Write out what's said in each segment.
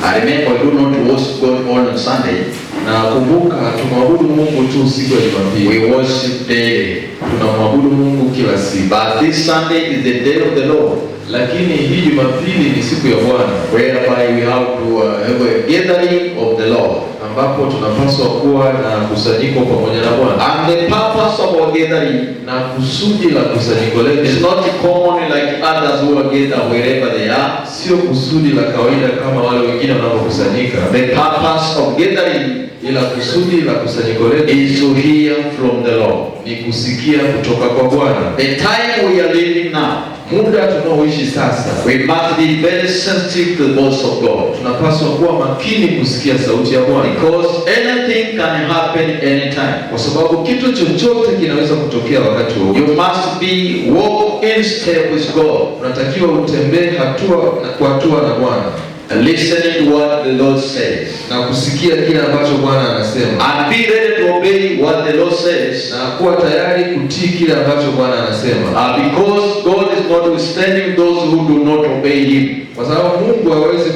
I remember we do not worship God on Sunday. Na kumbuka tumwabudu Mungu tu siku ya Jumapili. We worship daily. Tunamwabudu Mungu kila siku. But this Sunday is the day of the Lord. Lakini hii Jumapili ni siku ya Bwana, whereby we have to have a gathering of the Lord, ambapo tunapaswa kuwa na kusanyiko pamoja na Bwana. And the purpose of our gathering, na kusudi la kusanyiko letu, is not common like others who are gathered wherever they are. Sio kusudi la kawaida kama wale wengine wanapokusanyika. The purpose of gathering, ila kusudi la kusanyiko letu, is to hear from the Lord, ni kusikia kutoka kwa Bwana. The time we are living now, muda tunaoishi sasa, we must be very sensitive to the voice of God. Tunapaswa kuwa makini kusikia sauti ya Bwana, because anything can happen anytime. Kwa sababu kitu chochote kinaweza kutokea wakati wowote. You must be walk in step with God. Unatakiwa utembee hatua kwa hatua na Bwana, and listening to what the Lord says, na kusikia kile ambacho Bwana anasema, and be ready to obey what the Lord says, na kuwa tayari kutii kile ambacho Bwana anasema. Because God is not withstanding those who do not obey Him. Kwa sababu Mungu hawezi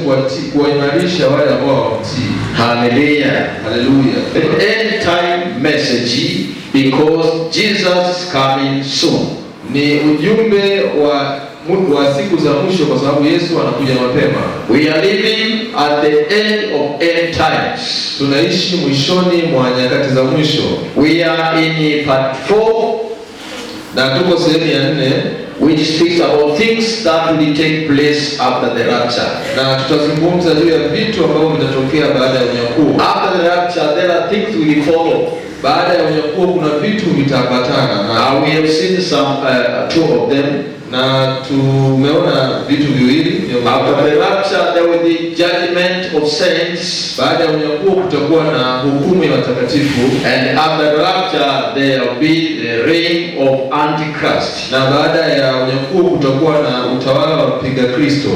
kuwaimarisha wale ambao hawamtii. Hallelujah, hallelujah. The end time message, because Jesus is coming soon. Ni ujumbe wa siku za mwisho, kwa sababu Yesu anakuja mapema. We are living at the end of end times. Tunaishi mwishoni mwa nyakati za mwisho. We are in part 4, na tuko sehemu ya 4, which speaks about things that will take place after the rapture. Na tutazungumza juu ya vitu ambavyo vitatokea baada ya unyakuo. After the rapture there are things will follow. Baada ya unyakuo kuna vitu vitaambatana, na we have seen some two of them. Na tumeona vitu viwili. After the rapture there will be judgment of saints. Baada ya unyakuo kutakuwa na hukumu ya watakatifu. And after the rapture there will be the reign of Antichrist. Na baada ya unyakuo kutakuwa na utawala wa mpinga Kristo.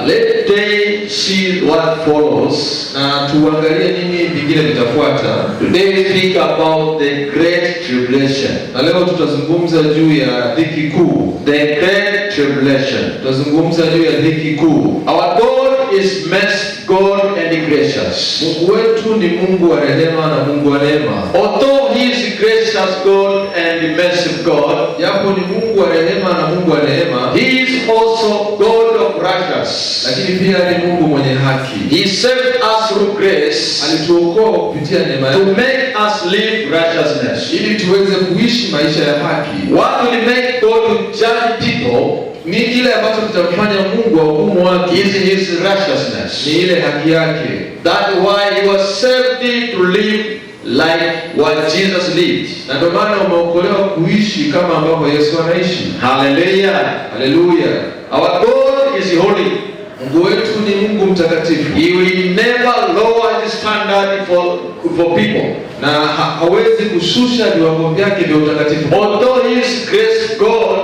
Let they see what follows. Na tuangalie nini vingine vitafuata. Today we speak about the great tribulation. Na leo tutazungumza juu ya dhiki kuu. The great tribulation. Tutazungumza juu ya dhiki kuu. Our God is merciful God and gracious. Mungu wetu ni Mungu wa rehema na Mungu wa neema. Although He is gracious God and merciful God, japo ni Mungu wa rehema na Mungu wa neema, He is also God of righteousness. Lakini pia ni Mungu mwenye haki. He saved us through grace. Alituokoa kupitia neema yake, to make us live righteousness, ili tuweze kuishi maisha ya haki. What will make God to judge people? Ni kile ambacho kitamfanya Mungu ahukumu watu, is His righteousness. Ni ile haki yake. That why He was saved to live like what Jesus lived. Na ndio maana umeokolewa kuishi kama ambavyo Yesu anaishi. Hallelujah, hallelujah. Our God is holy. Mungu wetu ni Mungu mtakatifu. He will never lower the standard for people. Na hawezi kushusha viwango vyake vya utakatifu. Although He is grace God,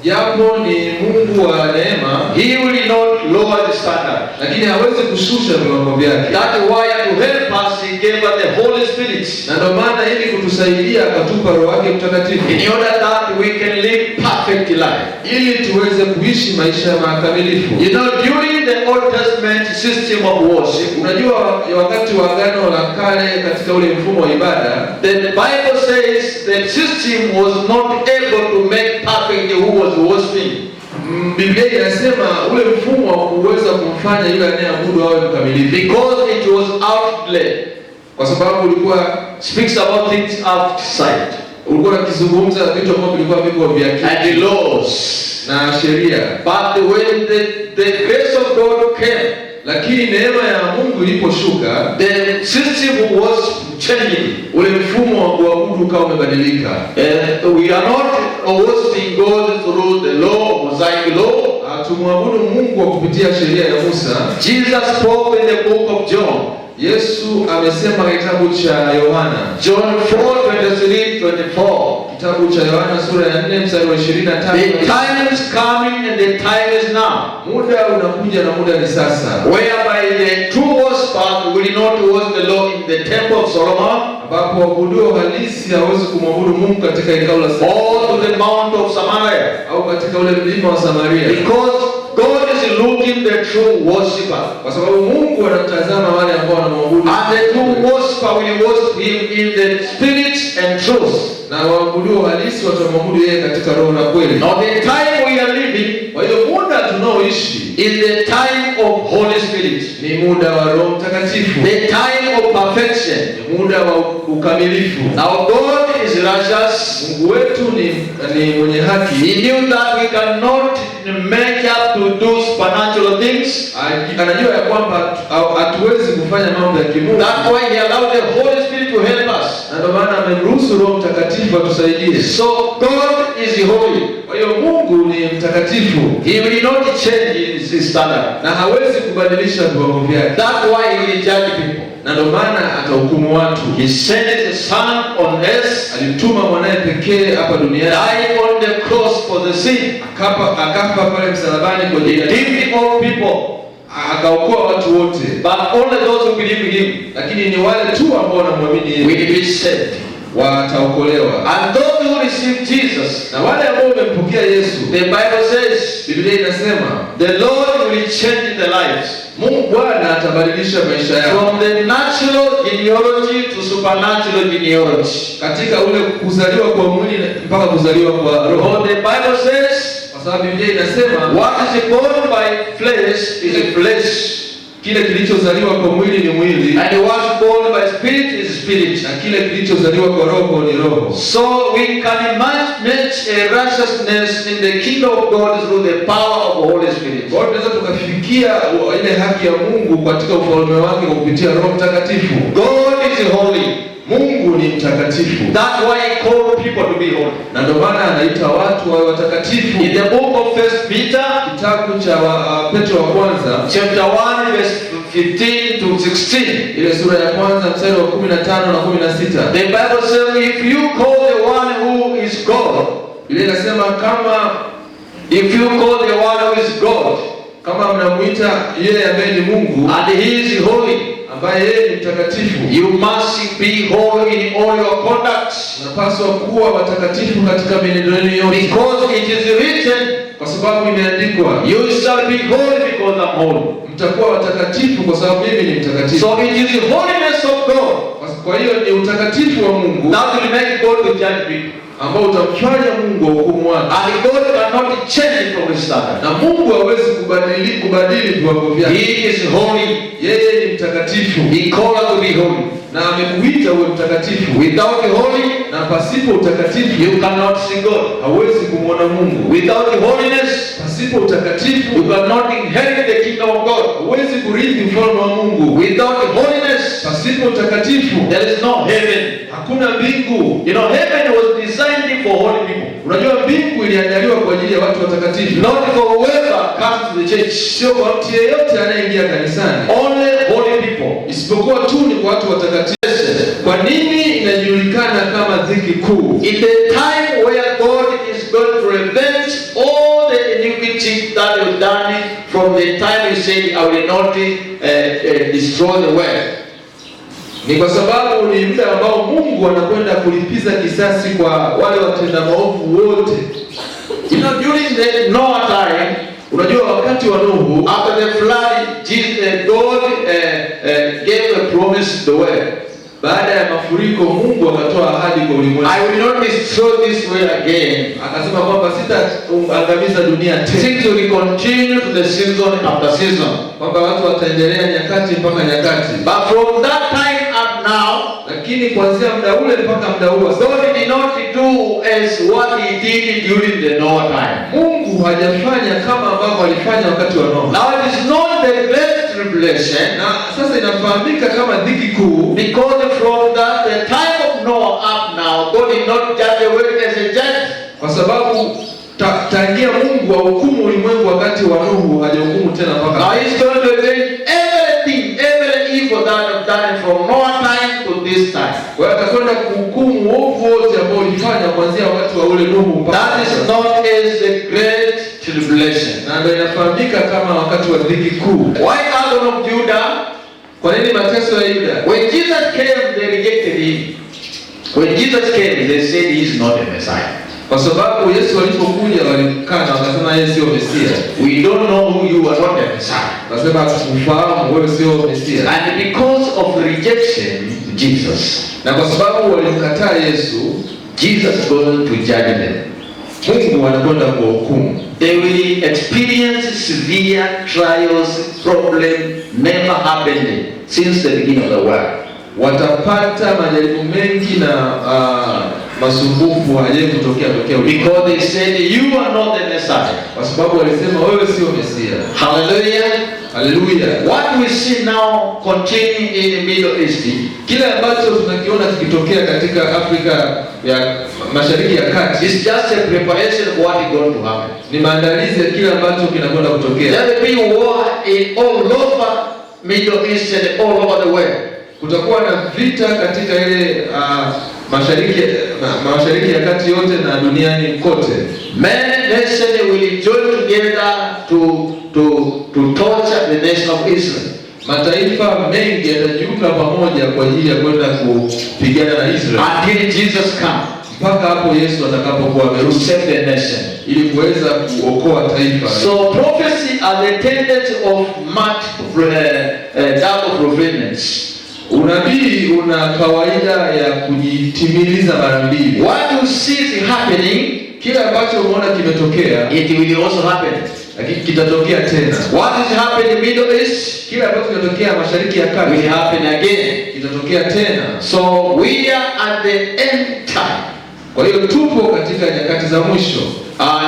japo ni Mungu wa neema, He will not lower the standard. Lakini hawezi kushusha viwango vyake. That why to help us He gave us the Holy Spirit. Na ndio maana ili kutusaidia akatupa Roho wake Mtakatifu. In order that we can live perfect life. Ili tuweze kuishi maisha makamilifu. You know, during the Old Testament system of worship, unajua wakati wa Agano la Kale katika ule mfumo wa ibada, the Bible says the system was not able to make perfect who was worshiping. Biblia inasema ule mfumo wa kuweza kumfanya yule anayeabudu awe mkamilifu, because it was outlaid. Kwa sababu ulikuwa speaks about things outside. Ulikuwa ukizungumza vitu ambavyo vilikuwa viko vya and the laws na sheria. But when the grace of God came, lakini neema ya Mungu iliposhuka, the system was changing. Ule mfumo wa kuabudu ukawa umebadilika. We are not worshiping God through the law, Mosaic law. Hatumwabudu Mungu kwa kupitia sheria ya Musa. Jesus spoke in the book of John. Yesu amesema kitabu cha Yohana, John 4:23-24. Kitabu cha Yohana sura ya 4 mstari wa 25. The time is coming and the time is now. Muda unakuja na muda ni sasa. Whereby the true worshippers will not worship the Lord in the temple of Solomon, ambapo waabudu halisi hawezi kumwabudu Mungu katika hekalu la Solomon, or to the mount of Samaria, au katika ule mlima wa Samaria. Because God is looking the true worshipper. Kwa sababu Mungu anatazama wale ambao wanamwabudu. And the true worshipper will worship him in the spirit and truth. Na waabudu halisi watamwabudu yeye katika roho na kweli. Now the time we are living, kwa hiyo muda tunaoishi, is the time of Holy Spirit. Ni muda wa Roho Mtakatifu. The time of perfection. Ni muda wa ukamilifu. Now God is righteous. Mungu wetu ni mwenye haki. He knew that we cannot make up to do supernatural things. Anajua ya kwamba hatuwezi kufanya mambo ya kimungu. That's why he allowed the Holy Spirit to help us. Na ndio maana amemruhusu Roho Mtakatifu atusaidie. So God is holy. Kwa hiyo Mungu ni mtakatifu. He will not change his standard. Na hawezi kubadilisha viwango vyake. That's why he will judge people. Na ndio maana atahukumu watu. He sent his son on earth. Alimtuma mwanae pekee hapa duniani. Died on the cross for the sin. Akafa pale msalabani kwa ajili ya all people. Akaokoa watu wote. But only those who believe him. Lakini ni wale tu ambao wanamwamini yeye. Will be saved. Wataokolewa. And those who receive Jesus, na wale ambao wamempokea Yesu, the Bible says, Biblia inasema, the Lord will change the lives. Mungu Bwana atabadilisha maisha yao. From the natural genealogy to supernatural genealogy. Katika ule kuzaliwa kwa mwili mpaka kuzaliwa kwa roho. The Bible says, kwa sababu Biblia inasema, what is born by flesh is flesh. Kile kilichozaliwa kwa mwili ni mwili. And what is born by spirit is spirit. Na kile kilichozaliwa kwa roho ni roho. So we can imagine a righteousness in the kingdom of God through the power of the Holy Spirit. Kwa hiyo tunaweza tukafikia ile haki ya Mungu katika ufalme wake kupitia Roho Mtakatifu. God is holy. Mungu ni mtakatifu. That's why he called people to be holy. Na ndio maana anaita watu wawe watakatifu. In the book of 1 Peter, kitabu cha Petro wa kwanza, chapter 1 verse 15 to 16. Ile sura ya kwanza mstari wa 15 na 16. The Bible says, if you call the one who is God, ile inasema if you call the one who is God, kama mnamuita yeye ambaye ni Mungu, and he is holy, ambaye yeye ni mtakatifu, you must be holy in all your conduct. Unapaswa kuwa watakatifu katika mienendo yenu yote. Because it is written, kwa sababu imeandikwa, you shall be holy because I'm holy. Mtakuwa watakatifu kwa sababu mimi ni mtakatifu. So it is the holiness of God. Kwa hiyo ni utakatifu wa Mungu that will make God to judge people, ambao utamfanya Mungu hukumu watu. And God cannot change from his standard. Na Mungu hawezi kubadili viwango vyake. He is holy. Yeye ni mtakatifu. He called us to be holy. Na amekuita uwe mtakatifu. Without the holy, na pasipo utakatifu, you cannot see God. Hauwezi kumuona Mungu. Without the holiness, pasipo utakatifu, you cannot inherit the kingdom of God. Hauwezi kurithi ufalme wa Mungu. Without the holiness, pasipo utakatifu, there is no heaven. Hakuna mbingu. You know, heaven was designed for holy people. Unajua mbingu iliandaliwa kwa ajili ya watu watakatifu. Not for whoever comes to the church. Sio kwa mtu yeyote anayeingia kanisani. Only holy people. Isipokuwa tu ni kwa watu watakatifu. Kwa nini inajulikana kama dhiki kuu? In the time where God is going to revenge all the iniquity that was done from the time he said, I will not destroy the world. Ni kwa sababu ni muda ambao Mungu anakwenda kulipiza kisasi kwa wale watenda maovu wote. You know, during the Noah time, unajua wakati wa Nuhu, after the flood, God gave a promise to the world. Baada ya mafuriko Mungu akatoa ahadi kwa ulimwengu. I will not destroy this world again. Akasema kwamba sitaangamiza dunia tena. Things will continue to the season after season. Kwamba watu wataendelea nyakati mpaka nyakati. But from that time up now, lakini kuanzia muda ule mpaka muda huu, God did not do as what he did during the Noah time. Mungu hajafanya kama ambavyo alifanya wakati wa Noah. Now it is not the great tribulation. Na sasa inafahamika kama dhiki kuu, because from the time of Noah up now, God did not judge the world as a judge. Kwa sababu tangia Mungu ahukumu ulimwengu wakati wa Nuhu, hajahukumu tena mpaka. Now he's going to avenge every evil that have done from Noah time to this time. Kwa hiyo atakwenda kuhukumu uovu wote ambao ulifanya kuanzia wakati wa ule Nuhu mpaka. That is known as the great tribulation. Na ndio inafahamika kama wakati wa dhiki kuu. Why Adam of Judah? Kwa nini mateso ya Yuda? When Jesus came, they rejected him. When Jesus came, they said he is not a Messiah. Kwa sababu Yesu alipokuja walikana wakasema yeye sio Mesia. We don't know who you are, not the Messiah. Nasema kufahamu wewe sio Mesia. And because of rejection Jesus, na kwa sababu walimkataa Yesu, Jesus going to judge them. Mungu anakwenda kuhukumu. They will experience severe trials, problem never happened since the beginning of the world. Watapata majaribu mengi na masumbufu hayajawahi kutokea because they said you are not the Messiah. Kwa sababu walisema wewe sio Mesia. Hallelujah. Hallelujah. What we see now continuing in the Middle East, kile ambacho tunakiona kikitokea katika Afrika ya Mashariki ya Kati, is just a preparation of what is going to happen. Ni maandalizi ya kile ambacho kinakwenda kutokea. There will be war in all over Middle East and all over the world. Kutakuwa na vita katika ile Mashariki ya Kati yote na duniani kote. Many nations will join together to torture the nation of Israel. Mataifa mengi yatajiunga pamoja kwa ajili ya kwenda kupigana na Israel until Jesus comes. Mpaka hapo Yesu atakapokuwa amerudi to save the nation, ili kuweza kuokoa taifa. So prophecy are the tendency of double fulfillments. Unabii una kawaida ya kujitimiliza mara mbili. What you see is happening, kile ambacho unaona kimetokea, it will also happen. Lakini kitatokea tena. What is happening in the Middle East, kile ambacho kinatokea Mashariki ya Kati, will happen again. Kitatokea tena. So we are at the end time. Kwa hiyo tupo katika nyakati za mwisho.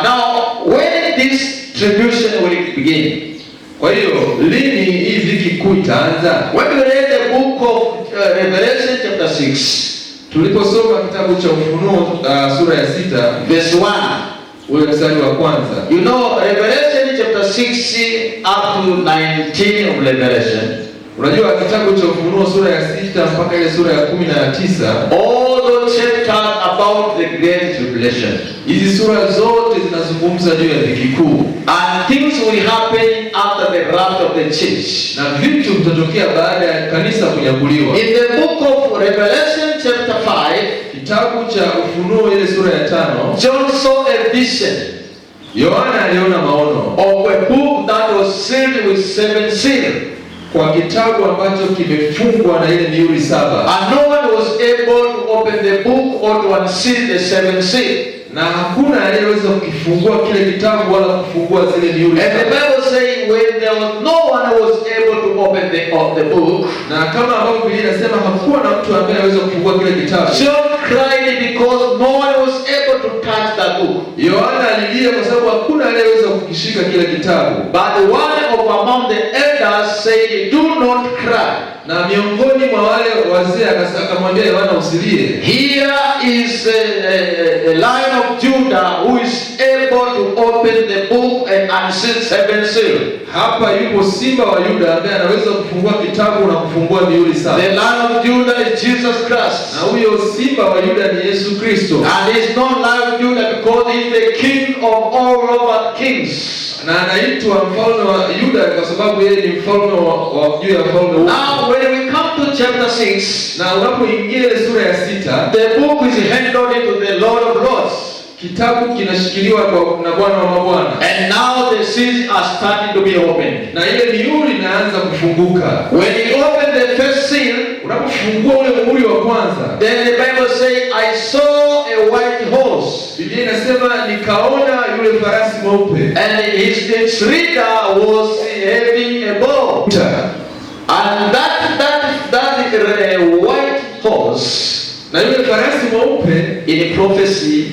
Now when this tribulation will begin, kwa hiyo lini hii dhiki kuu itaanza? When we read the book of Revelation chapter 6, tuliposoma kitabu cha Ufunuo sura ya 6 verse 1, ule mstari wa kwanza. You know Revelation chapter 6 up to 19 of Revelation. Unajua kitabu cha Ufunuo sura ya 6 mpaka ile sura ya 19, all those chapters about the great tribulation. Hizi sura zote zinazungumza juu ya dhiki kuu. And things will happen after the rapture of the church. Na vitu vitatokea baada ya kanisa kunyakuliwa. In the book of Revelation chapter 5, kitabu cha Ufunuo ile sura ya 5, John saw a vision. Yohana aliona maono of a book that was sealed with 7 seals. Kwa kitabu ambacho kimefungwa na ile mihuri 7. And no one was able to open the book or to unseal the 7 seals. Na hakuna aliyeweza kukifungua kile kitabu wala kufungua zile mihuri. And the Bible saying when there was no one who was able to open the book. Na kama ambavyo Biblia inasema hakuwa na mtu ambaye anaweza kufungua kile kitabu. John cried because no one was able to touch that book. Yohana alilia kwa sababu hakuna aliyeweza kukishika kile kitabu. But one of among the elders said, do not cry. Na miongoni mwa wale wazee akamwambia Yohana usilie. Here is a Lion of Judah who is able to open the book and unseal 7 seals. Hapa yupo simba wa Yuda ambaye anaweza kufungua kitabu na kufungua mihuri 7. The Lion of Judah is Jesus Christ. Na huyo simba wa Yuda ni Yesu Kristo. And he's not Lion of Judah because he's the King of all over kings. Na anaitwa mfalme wa Yuda kwa sababu yeye ni mfalme wa juu ya falme wote. Now when we come to chapter 6, na unapoingia ile sura ya 6, the book is handed over to the Lord of Lords. Kitabu kinashikiliwa na Bwana wa mabwana. And now the seals are starting to be opened. Na ile mihuri inaanza kufunguka. When he opened the first seal, unapofungua ule muhuri wa kwanza, then the Bible says, I saw a white horse. Biblia inasema nikaona yule farasi mweupe. And its rider was having a bow. And that white horse, na yule farasi mweupe, in prophecy,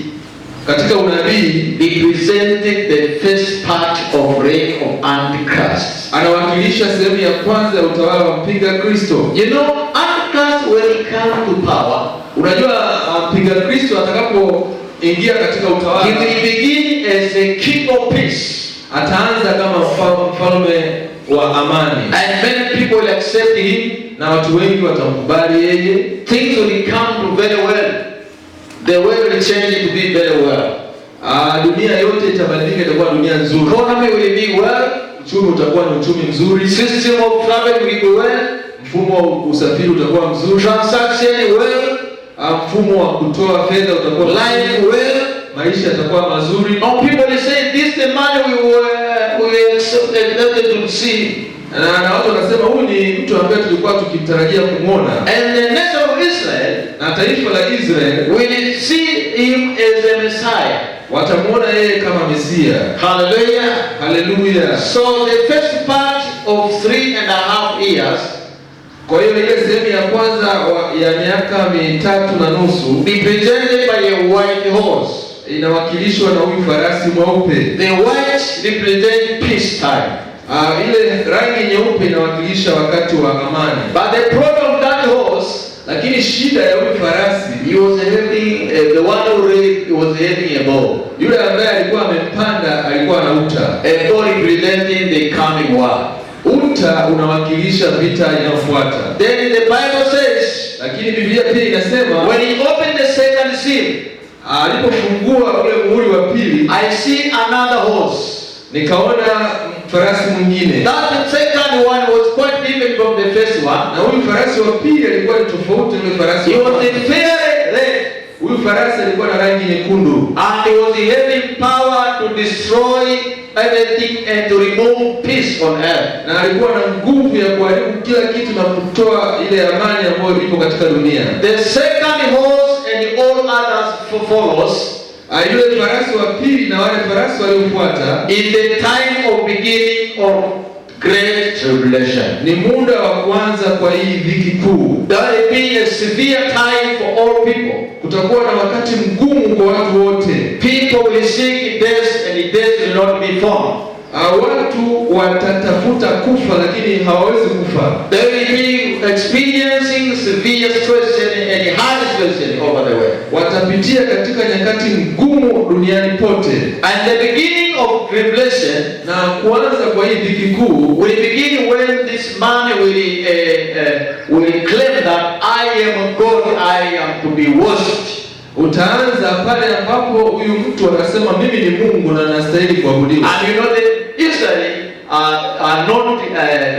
katika unabii, represented the first part of reign of Antichrist. Anawakilisha sehemu ya kwanza ya utawala wa mpinga Kristo. You know, Antichrist when he comes to power, unajua mpinga Kristo atakapoingia katika utawala, he will begin as a king of peace. Ataanza kama mfalme wa amani. And many people will accept him, na watu wengi watamkubali yeye. Things will come to very well. The world will change to be very well. Dunia yote itabadilika, itakuwa dunia nzuri. Economy will be well. Uchumi utakuwa ni uchumi mzuri. System of travel will be well. Mfumo wa usafiri utakuwa mzuri. Transaction well. Mfumo wa kutoa fedha utakuwa life well. maisha yatakuwa mazuri. Now people say this is the man we expected to see. Na watu wanasema huyu ni mtu ambaye tulikuwa tukimtarajia kumuona. And the nation of Israel, na taifa la Israel, will see him as a Messiah. Watamuona yeye kama Mesia. Hallelujah. Hallelujah. So the first part of 3.5 years, kwa hiyo ile sehemu ya kwanza ya miaka 3.5 represented by a white horse, inawakilishwa na huyu farasi mweupe. The white represent peace time. Ile rangi nyeupe inawakilisha wakati wa amani. But the problem of that horse, lakini shida ya huyu farasi, he was having the one who was having a bow. Yule ambaye alikuwa amempanda alikuwa na uta. A bow representing the coming war. Uta unawakilisha vita inayofuata. Then the Bible says, lakini Biblia pia inasema, when he opened the second seal, alipofungua ule muhuri wa pili, I see another horse. Nikaona farasi mwingine. That second one was quite different from the first one. Na huyu farasi wa pili alikuwa ni tofauti na yule farasi. He was in very red. Huyu farasi alikuwa na rangi nyekundu. And he was having power to destroy everything and to remove peace on earth. Na alikuwa na nguvu ya kuharibu kila kitu na kutoa ile amani ambayo ipo katika dunia. The second horse and all others follows. Yule farasi wa pili na wale farasi waliofuata, in the time of beginning of great tribulation. Ni muda wa kwanza kwa hii dhiki kuu. There will be a severe time for all people. Kutakuwa na wakati mgumu kwa watu wote. People will seek death and death will not be found. Watu watatafuta kufa lakini hawawezi kufa. They will be experiencing severe stress and hard stress over the way. Watapitia katika nyakati ngumu duniani pote. And the beginning of tribulation, na kuanza kwa hii dhiki kuu, will begin when this man will claim that I am God, I am to be worshipped. Utaanza pale ambapo huyu mtu anasema mimi ni Mungu na nastahili kuabudiwa. And you know the Israel are not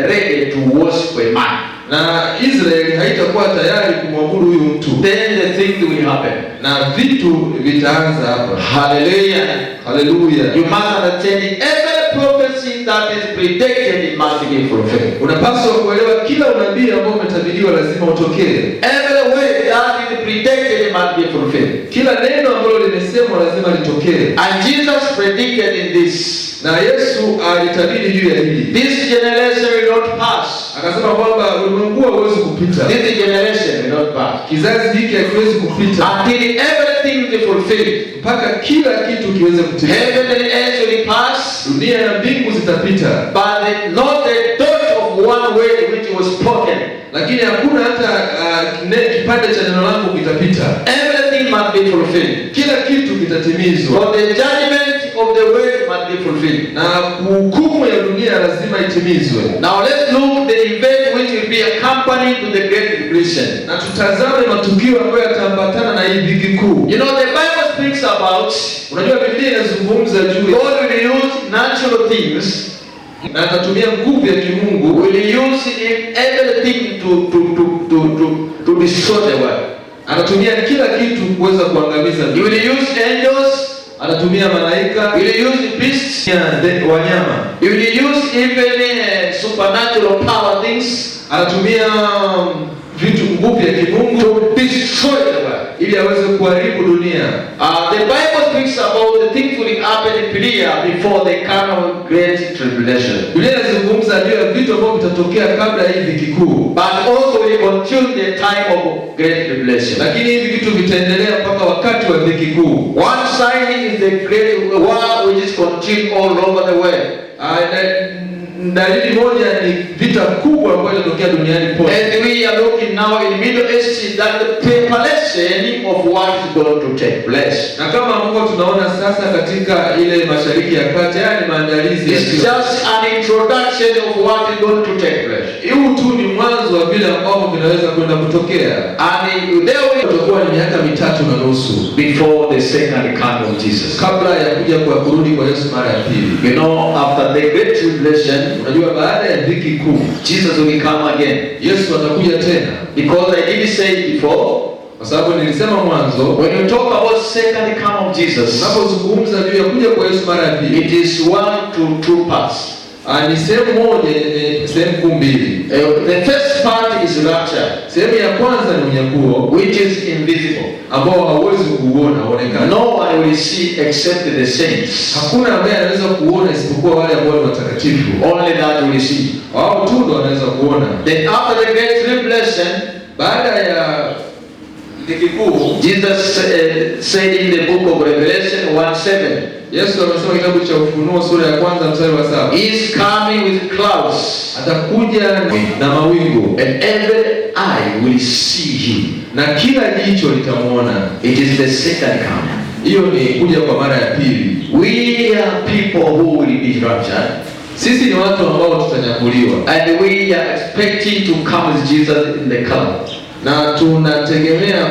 ready to worship a man. Na Israeli haitakuwa tayari kumwabudu huyu mtu. Then the thing will happen. Na vitu vitaanza hapa. Hallelujah. Hallelujah. You must understand every prophecy that is predicted must be fulfilled. Unapaswa kuelewa kila unabii ambao umetabiriwa lazima utokee. Every way that is predicted must be fulfilled. Kila neno ambalo limesemwa lazima litokee. And Jesus predicted in this. Na Yesu alitabiri juu ya hili. This generation will not pass. Akasema kwamba ulimwengu hauwezi kupita. This generation will not pass. Kizazi hiki hakiwezi kupita until everything is fulfilled. Mpaka kila kitu kiweze kutimia. Heaven and earth will pass. Dunia na mbingu zitapita. But not the dot of one word which was spoken. Lakini hakuna hata kipande cha neno langu kitapita. Everything must be fulfilled. Kila kitu kitatimizwa. For the judgment of the world must be fulfilled. Na hukumu ya dunia lazima itimizwe. Now let's look the event which will be accompanied to the great tribulation. Na tutazame matukio ambayo yataambatana na hii dhiki kuu. You know the Bible speaks about, unajua Biblia inazungumza juu God will use natural things. Na atatumia nguvu ya kimungu. Will use everything to destroy the world. Anatumia kila kitu kuweza kuangamiza. He will use angels. Anatumia malaika. He will use beasts. Wanyama. He will use even supernatural power things. Anatumia vitu nguvu ya kimungu to destroy the world, ili aweze kuharibu dunia. The Bible speaks about the things will happen clear before the coming of great tribulation. Biblia inazungumza juu ya vitu ambavyo vitatokea kabla ya hii dhiki kuu. But also will continue the time of great tribulation. Lakini hivi vitu vitaendelea mpaka wakati wa dhiki kuu. One sign is the great war which is continuing all over the world. Dalili moja ni vita kubwa ambayo inatokea duniani pote. And we are looking now in Middle East that the preparation of what is going to take place. Na kama ambavyo tunaona sasa katika ile Mashariki ya Kati, yani maandalizi it's just an introduction of what is going to take place. Huu tu ni mwanzo wa vile ambavyo vinaweza kwenda kutokea. And there utakuwa ni miaka 3.5 before the second coming of Jesus. Kabla ya kuja kwa kurudi kwa Yesu mara ya pili. You know, after the great tribulation, unajua baada ya dhiki kuu, Jesus will come again. Yesu atakuja tena. Because I did say before, Kwa sababu nilisema mwanzo, when you talk about second coming of Jesus, unapozungumza juu ya kuja kwa Yesu mara ya pili, it is 1 to 2 parts. Ni sehemu moja, sehemu kuu mbili. The first part is rapture. Sehemu ya kwanza ni unyakuo, which is invisible, ambao hauwezi kuuona, uonekana. No one will see except the saints. Hakuna ambaye anaweza kuona isipokuwa wale ambao ni watakatifu. Only that will see. Wao tu ndio wanaweza kuona. Then after the great tribulation, baada ya dhiki kuu, Jesus said in the book of Revelation 1:7, Yesu amesema kitabu cha Ufunuo sura ya kwanza mstari wa 7, he is coming with clouds, atakuja na mawingu, and every eye will see him, na kila jicho litamuona. It is the second coming. Hiyo ni kuja kwa mara ya pili. We are people who will be raptured. Sisi ni watu ambao tutanyakuliwa, and we are expecting to come with Jesus in the cloud, na tunategemea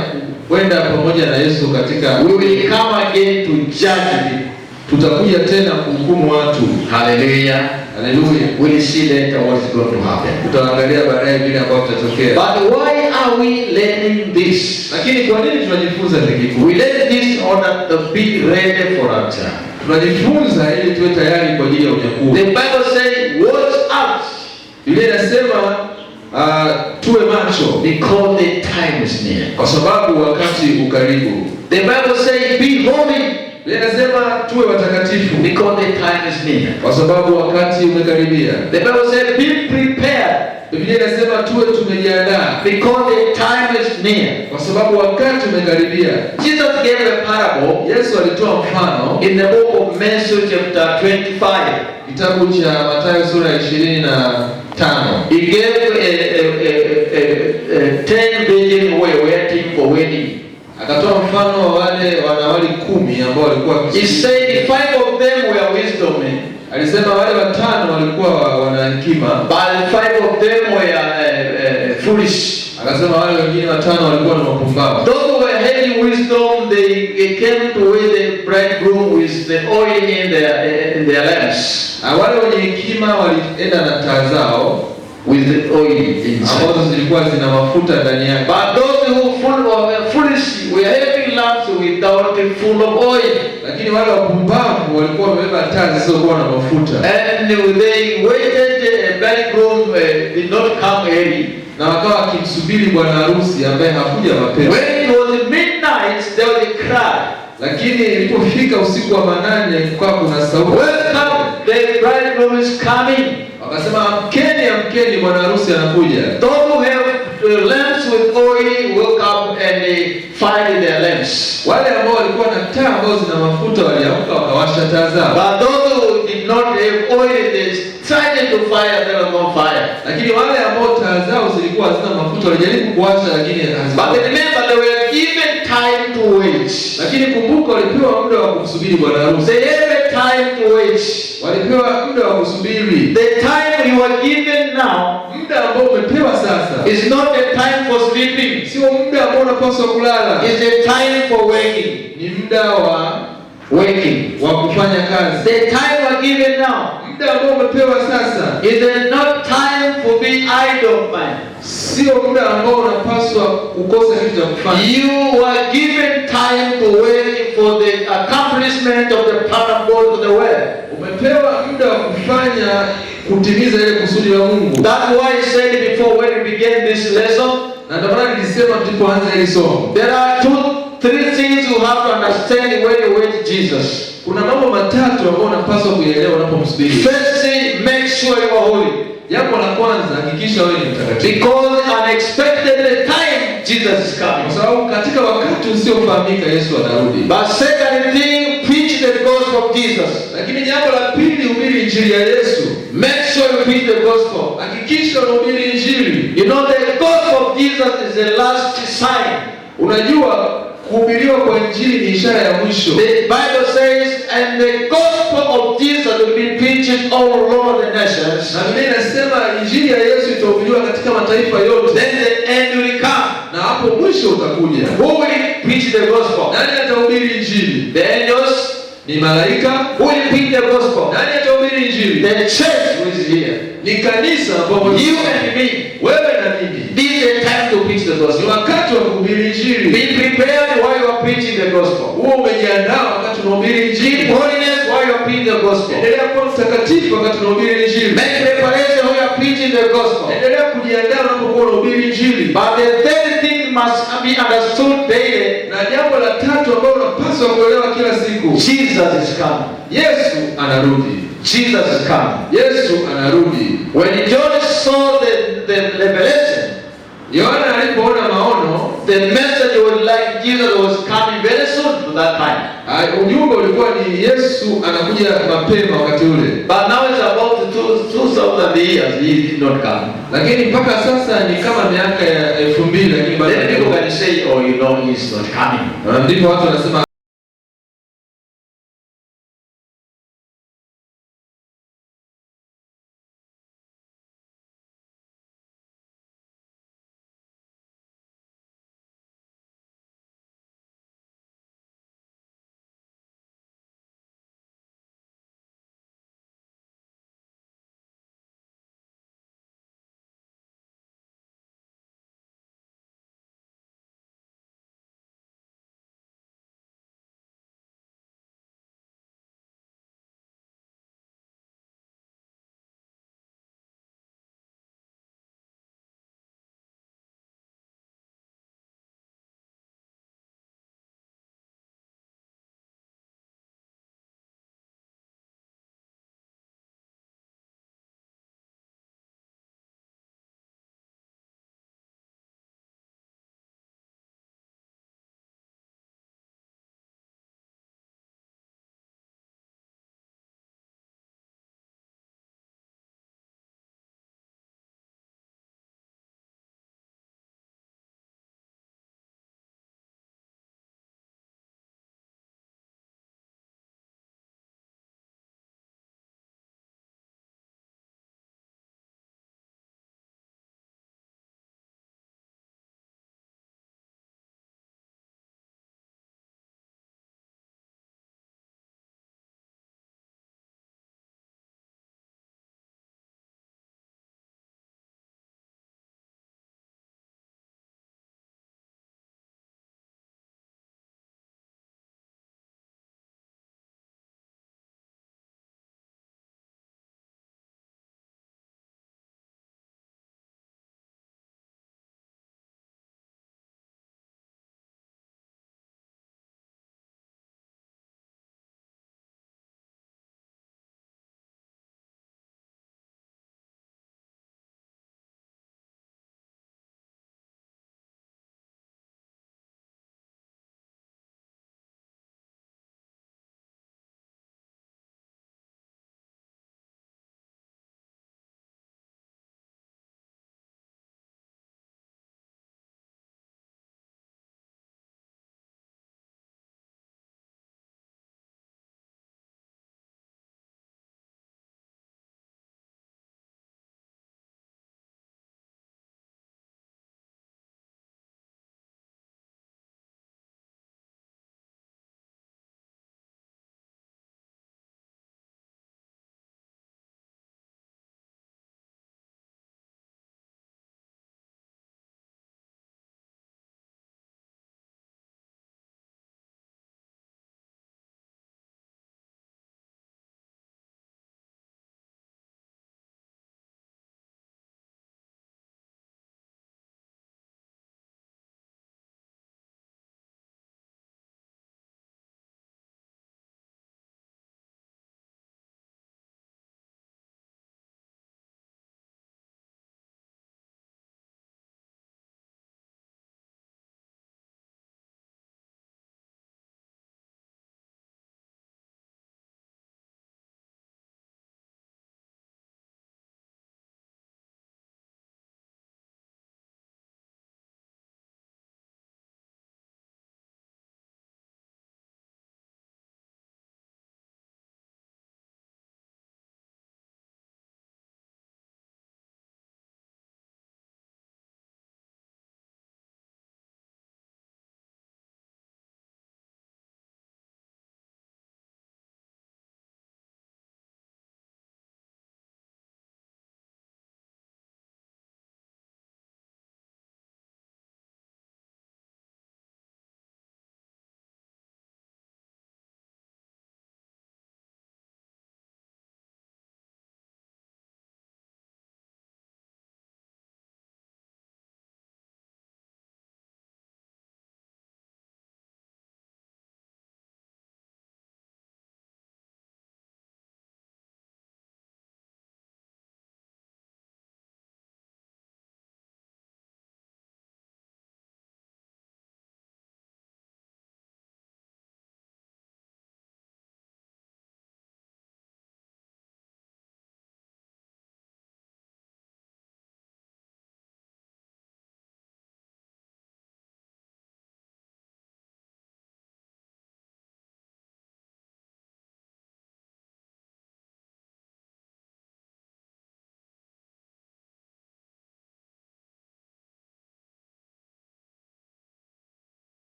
kwenda pamoja na Yesu katika. We will come again to judge people. Tutakuja tena kuhukumu watu. Hallelujah. Hallelujah. We will see later what is going to happen. Tutaangalia baadaye vile ambavyo vitatokea. But why are we learning this? Lakini kwa nini tunajifunza hiki? We learn this in order to be ready for rapture. Tunajifunza ili tuwe tayari kwa ajili ya unyakuo. The Bible says, watch out. Biblia inasema tuwe macho, because the time is near. Kwa sababu wakati ukaribu. The Bible says, be holy. Biblia inasema tuwe watakatifu, because the time is near. Kwa sababu wakati umekaribia. The Bible says, be prepared. Biblia inasema tuwe tumejiandaa, because the time is near. Kwa sababu wakati umekaribia. Jesus gave a parable. Yesu alitoa mfano in the book of Matthew chapter 25. Kitabu cha Mathayo sura ya 25. He gave a 10 virgins who were waiting for wedding. Akatoa mfano wa wale wanawali 10 ambao walikuwa. He said 5 of them were wisdom men. Alisema wale 5 walikuwa wana hekima, but 5 of them were foolish. Akasema wale wengine 5 walikuwa na mapumbavu. Those who were having wisdom, they came to where the bridegroom with the oil in their lamps. Wale wenye hekima walienda na taa zao with the oil inside, ambazo zilikuwa zina mafuta ndani yake. But those who foolish were having lamps without full of oil. Lakini wale wapumbavu walikuwa wamebeba taa zisizokuwa na mafuta. And they waited, the bridegroom did not come early. Na wakawa wakimsubiri bwana harusi ambaye hakuja mapema. When it was midnight, there was a cry. Lakini ilipofika usiku wa manane kwa kuna sauti, welcome, the bridegroom is coming. Wakasema amkeni, amkeni, bwana harusi anakuja. Those who have lamps with oil woke up and they fired their lamps. Wale ambao walikuwa na taa ambazo zina mafuta waliamka wakawasha taa zao. But those who did not have oil, they tried to fire, they were on fire. Lakini wale ambao taa zao zilikuwa hazina mafuta walijaribu kuwasha, lakini hazikuwa. But remember, they were given time to wait. Lakini kumbuka, walipewa muda wa kumsubiri bwana harusi. They had a time to wait. Walipewa muda wa kusubiri. The time you are given now, muda ambao umepewa sasa, is not a time for sleeping. Sio muda ambao unapaswa kulala. It's a time for working. Ni muda wa working, wa kufanya kazi. The time you are given now, muda ambao umepewa sasa, is not time for being idle, man. Sio muda ambao unapaswa kukosa kitu cha kufanya. You are given time to work for the accomplishment of the plan of God for the world. Umepewa muda wa kufanya kutimiza ile kusudi la Mungu. That's why I said before when we began this lesson, na ndio maana nilisema tulipoanza hili somo, there are 3 things you have to understand when you wait Jesus. Kuna mambo matatu ambayo unapaswa kuelewa unapomsubiri. First thing, make sure you are holy. Jambo la kwanza, hakikisha wewe ni mtakatifu. Because unexpected time Jesus is coming. Kwa sababu katika wakati usiofahamika Yesu anarudi. But second thing, preach the gospel of Jesus. Lakini jambo la pili, hubiri injili ya Yesu. Make sure you preach the gospel. Hakikisha unahubiri injili. You know the gospel of Jesus is the last sign. Unajua kuhubiriwa kwa injili ni ishara ya mwisho. The Bible says, and the gospel of Jesus will be preached all over the nations. Na Biblia inasema injili ya Yesu itahubiriwa katika mataifa yote. Then the end will come. Na hapo mwisho utakuja. Who will preach the gospel? Nani atahubiri injili? The angels? Ni malaika. Who will preach the gospel? Nani atahubiri injili? The church is here. Ni kanisa ambalo you and me. Wewe na mimi. This is the time to preach the gospel. Ni wakati wa kuhubiri injili. Be preaching the gospel. Uwe umejiandaa wakati unahubiri Keep injili. holiness while you are preaching the gospel. Endelea kuwa mtakatifu wakati unahubiri injili. Make preparation when you are preaching the gospel. Endelea kujiandaa unapokuwa unahubiri injili. But the third thing must be understood daily. Na jambo la tatu ambalo unapaswa kuelewa kila siku, Jesus is coming. Yesu anarudi. Jesus is coming. Yesu anarudi. When John saw the revelation, Yohana alipoona maono, the message was like Jesus was coming very soon to that time. Ujumbe ulikuwa ni Yesu anakuja mapema wakati ule. But now it's about 2,000 years he did not come. Lakini mpaka sasa ni kama miaka ya 2000 lakini bado Then people can say, oh, you know, he's not coming. ndipo watu wanasema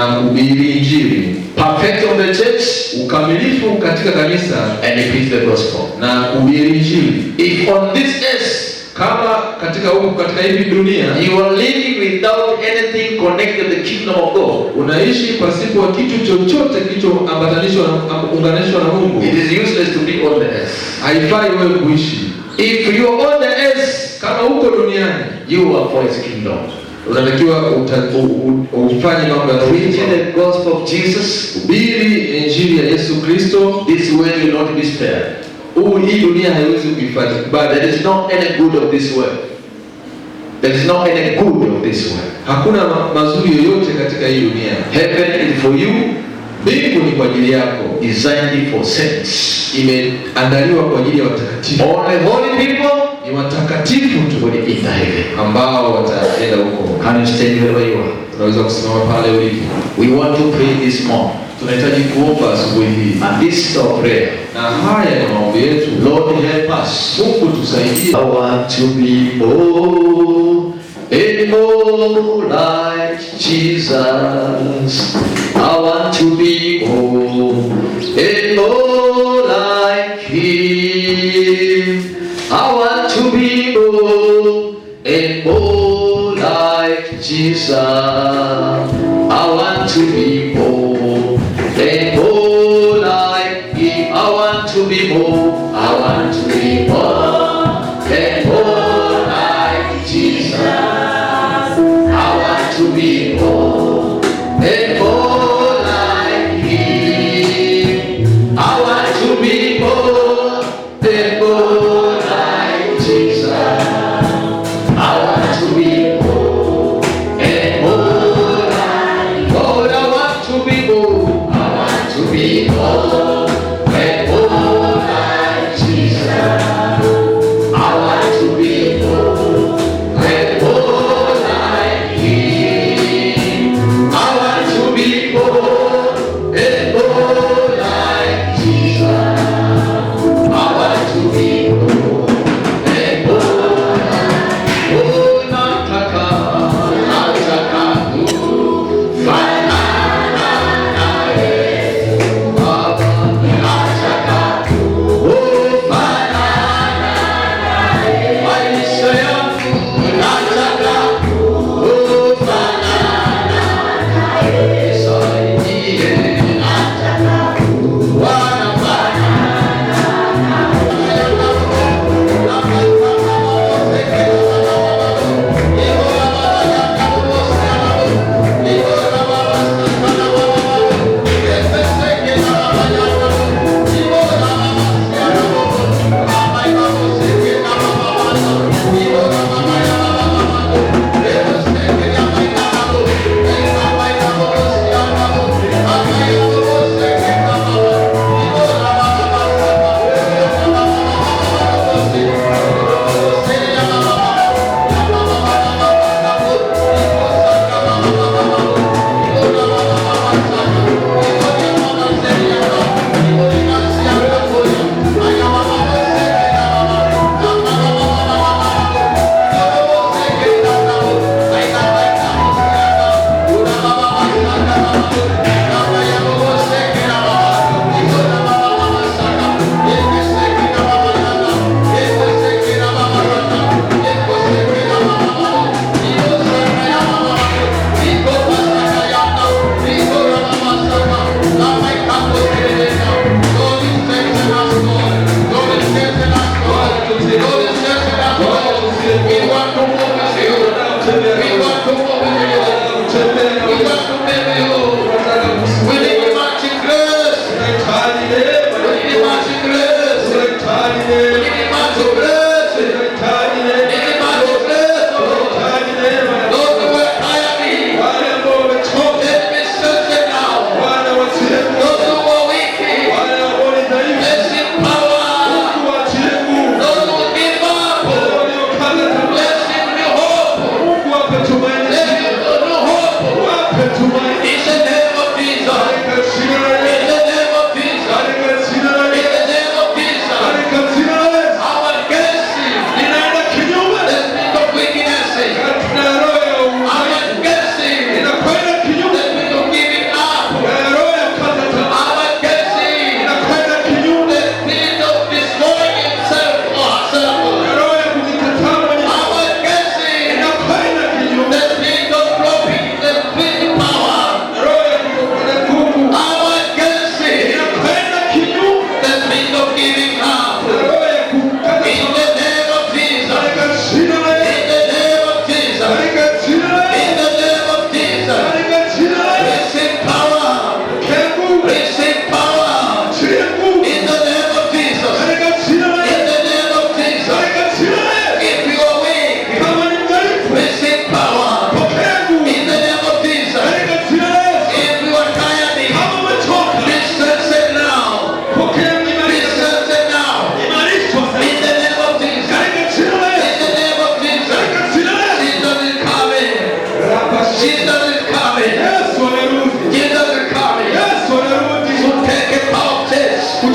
kuhubiri Injili, perfect of the church, ukamilifu katika kanisa, and you preach the gospel. na kuhubiri Injili. If on this earth Kama katika hivi dunia you are living without anything connected to the kingdom of God, unaishi pasipo kitu chochote kilichoambatanishwa na kuunganishwa na Mungu, it is useless to be on the earth. haifai wewe kuishi. If you are on the earth, Kama uko duniani, you are for His kingdom. unatakiwa ufanye mambo ya Preaching the gospel of Jesus, hubiri Injili ya Yesu Kristo. this world will not be spared. Hii dunia haiwezi kuhifadhi, But there is not any good of this world. There is not any good of this world. hakuna mazuri yoyote katika hii dunia. Heaven is for you, Mbingu ni kwa ajili yako, designed for saints. imeandaliwa kwa ajili ya watakatifu. Only holy people Ni watakatifu tu will enter heaven. ambao wataenda huko. Can you stand wherever you are? Unaweza kusimama pale ulipo. We want to pray this morning. Tunahitaji kuomba asubuhi hii, And this is our prayer. na haya ni maombi yetu. Lord, help us. Mungu tusaidie. I want to be more and more like Jesus. I want to be more and more like Him. I want to be more and more like Jesus. I want to be more and more like Him. I want to be more. I want to be more and more like Jesus. I want to be more and more like Him.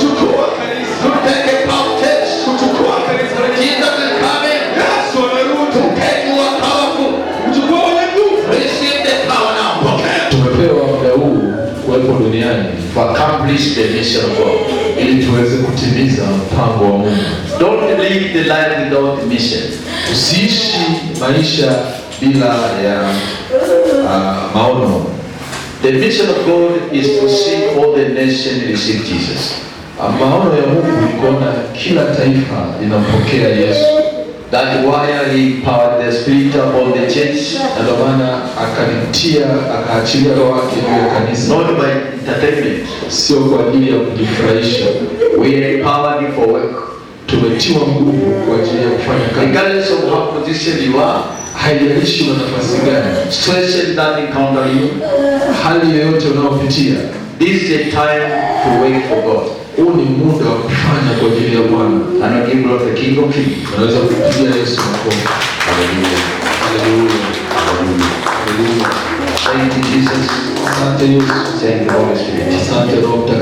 kuchukua kanisa, to take a captive. kuchukua kanisa la Jesus is coming Yesu anarudi, to take you are powerful. kuchukua wenye nguvu. Receive the power now. Tumepewa muda huu kuwepo duniani To accomplish the mission of God. ili tuweze kutimiza mpango wa Mungu. Don't live the life without the mission. Usiishi maisha bila ya maono. The mission of God is to see all the nations receive Jesus. Maono ya Mungu ni kuona kila taifa linampokea Yesu. That's why he empowered the spirit upon the church, Na ndio maana akaachilia roho wake juu ya kanisa, not by entertainment. sio kwa ajili ya kujifurahisha. We are empowered for work. Tumetiwa nguvu kwa ajili ya kufanya kazi. Regardless of what position you are, Haijalishi una nafasi gani, situation that encounter you, hali yoyote unayopitia, this is a time to wait for God. huu ni muda wa kufanya kwa ajili ya Bwana. And I give God the King of Kings. Unaweza kupigia Yesu makofi. Hallelujah. Haleluya. Hallelujah. Haleluya. Thank you, Jesus. Asante Yesu. Thank you, Holy Spirit. Asante Roho Mtakatifu.